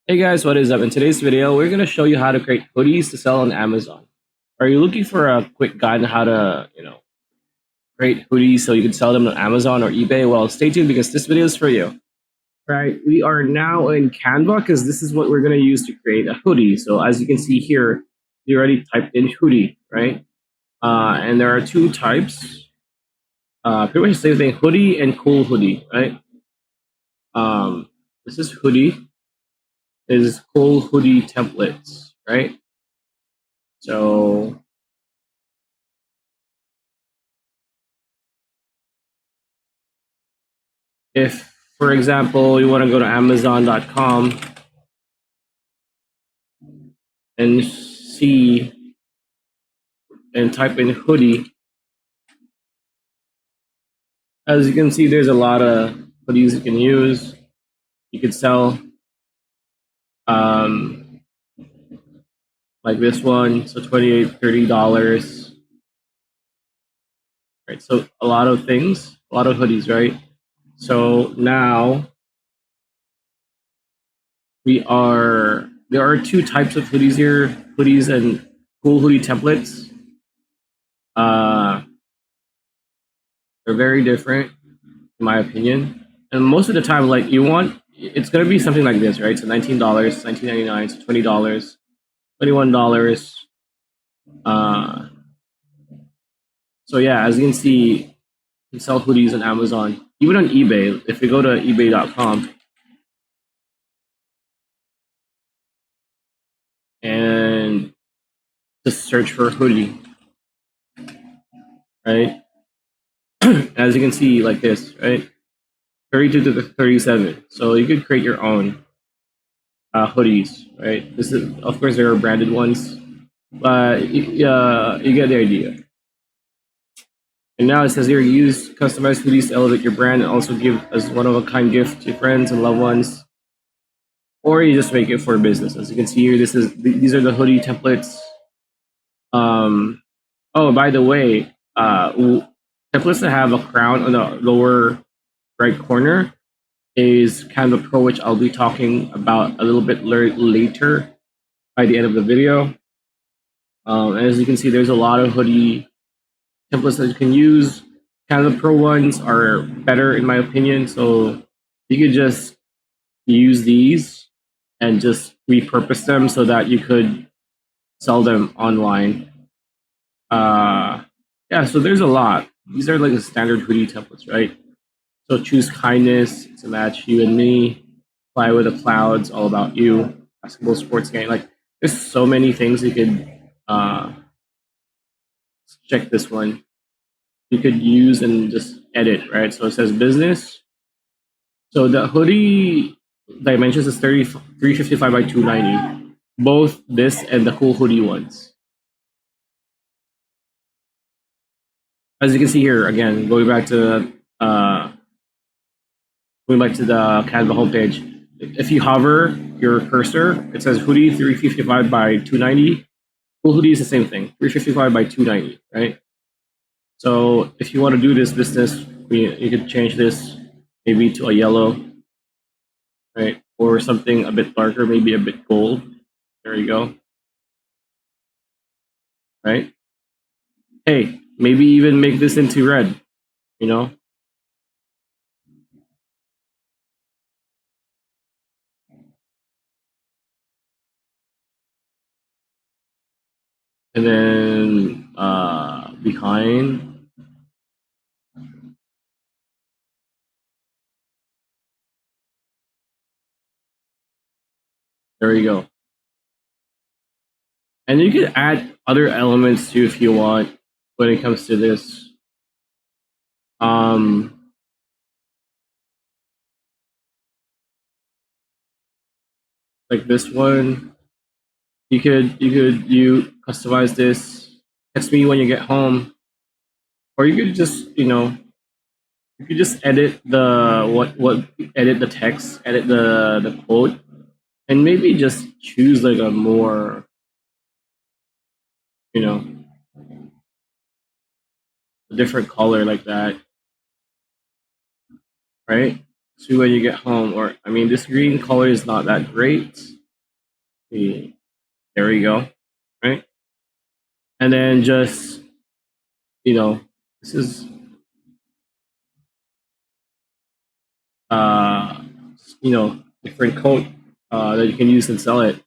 Hey guys, what is up? In today's video, we're going to show you how to create hoodies to sell on Amazon. Are you looking for a quick guide on how to, create hoodies so you can sell them on Amazon or eBay? Well, stay tuned because this video is for you. Right, we are now in Canva because this is what we're going to use to create a hoodie. So as you can see here, you already typed in hoodie, right? And there are two types. Pretty much the same thing, hoodie and cool hoodie, right? This is hoodie. This is cool hoodie templates, right? So if, for example, you want to go to Amazon.com and see and type in hoodie, as you can see, there's a lot of hoodies you can use. You could sell um, like this one, so $28, $30. Right, so a lot of things, a lot of hoodies, right? So now there are two types of hoodies here, hoodies and cool hoodie templates. Uh, they're very different, in my opinion. And most of the time, like it's gonna be something like this, right? So $19, $19.99, so $20, $21. Uh, so yeah, as you can see, you can sell hoodies on Amazon, even on eBay. If you go to ebay.com and just search for hoodie, right? As you can see, like this, right? 32 to 37. So you could create your own hoodies, right? This is, of course, there are branded ones, but you get the idea. And now it says here, use customized hoodies to elevate your brand and also give as one of a kind gift to friends and loved ones, or you just make it for business. As you can see here, these are the hoodie templates. Oh, by the way, templates that have a crown on the lower right corner is Canva Pro, which I'll be talking about a little bit later by the end of the video. And as you can see, there's a lot of hoodie templates that you can use. Canva Pro ones are better in my opinion, so you could just use these and just repurpose them so that you could sell them online. Yeah, so there's a lot. These are like the standard hoodie templates, right? So choose kindness to match you and me. Fly with the clouds, all about you. Basketball, sports game. Like there's so many things you could check this one. You could use and just edit, right? So it says business. So the hoodie dimensions is 355 by 290. Both this and the cool hoodie ones. As you can see here, again, going back to the Canva homepage. If you hover your cursor, it says hoodie 355 by 290. Cool hoodie is the same thing, 355 by 290, right? So if you want to do this business, you could change this maybe to a yellow, right? Or something a bit darker, maybe a bit gold. There you go, right? Hey, maybe even make this into red, you know? And then behind, there you go. And you can add other elements too if you want when it comes to this. Um, like this one, you customize this. Text me when you get home, or you could just you could just edit edit the text, edit the quote, and maybe just choose like a more you know a different color like that, right? So when you get home, or I mean, this green color is not that great. See, there we go. Right. And then just, you know, this is, uh, different coat that you can use and sell it.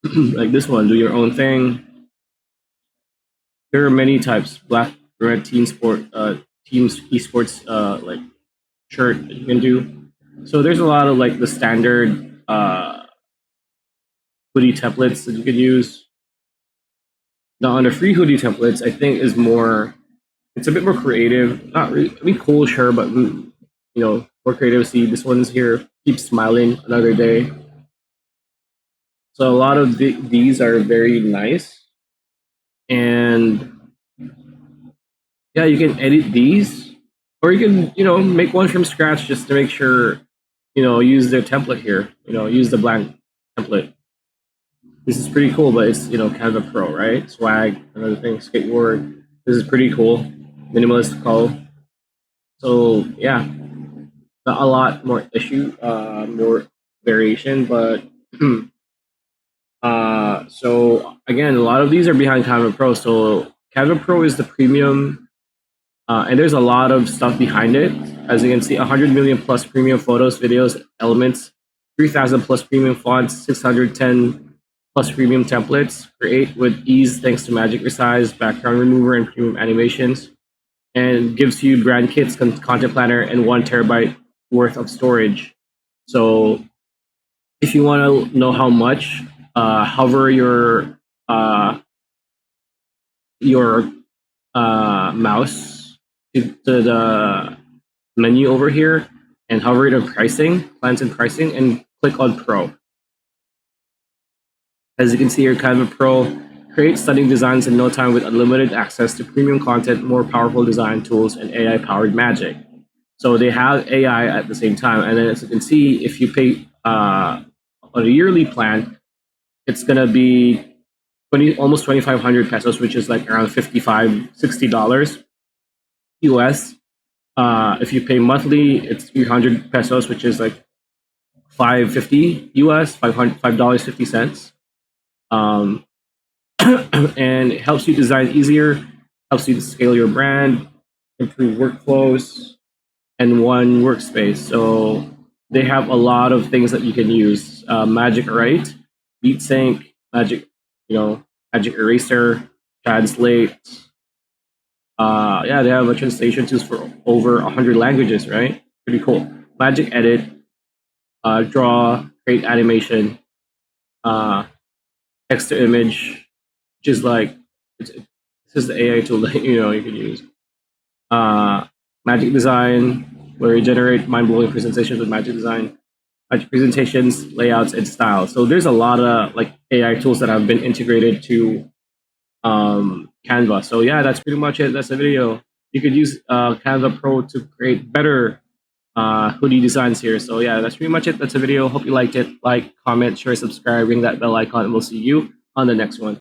Like this one, do your own thing. There are many types. Black, red, teams, esports, like shirt that you can do. So there's a lot of like the standard hoodie templates that you can use. Now on the free hoodie templates, I think is more. It's a bit more creative. Not really. I mean, cool, sure, but more creative. See, this one's here. Keep smiling another day. So a lot of these are very nice, and yeah, you can edit these, or you can make one from scratch just to make sure use their template here. Use the blank template. This is pretty cool, but it's kind of a pro, right? Swag, another thing, skateboard. This is pretty cool. Minimalist call. So yeah, not a lot more more variation, but so again, a lot of these are behind Canva Pro. So Canva Pro is the premium, and there's a lot of stuff behind it. As you can see, 100 million plus premium photos, videos, elements, 3,000 plus premium fonts, 610 plus premium templates. Create with ease thanks to magic resize, background remover, and premium animations. And gives you brand kits, content planner, and 1 terabyte worth of storage. So if you want to know how much, hover your mouse to the menu over here and hover it on pricing, plans and pricing, and click on Pro. As you can see here, Canva Pro creates stunning designs in no time with unlimited access to premium content, more powerful design tools, and AI-powered magic. So they have AI at the same time. And then as you can see, if you pay on a yearly plan, it's going to be almost 2,500 pesos, which is like around $55, $60 US. If you pay monthly, it's 300 pesos, which is like 550 US, $5.50. And it helps you design easier, helps you to scale your brand, improve workflows, and one workspace. So they have a lot of things that you can use. Magic Write, Beat Sync, Magic, Magic Eraser, Translate. Yeah, they have a translation tools for over 100 languages, right? Pretty cool. Magic Edit, Draw, Create Animation, Text to Image, which is like, this is the AI tool that you can use. Magic Design, where you generate mind-blowing presentations with Magic Design, Magic presentations, layouts, and style. So there's a lot of like AI tools that have been integrated to Canva. So yeah, that's pretty much it. That's the video. You could use Canva Pro to create better hoodie designs here. So yeah, that's pretty much it. That's the video. Hope you liked it. Like, comment, share, subscribe, ring that bell icon, and we'll see you on the next one.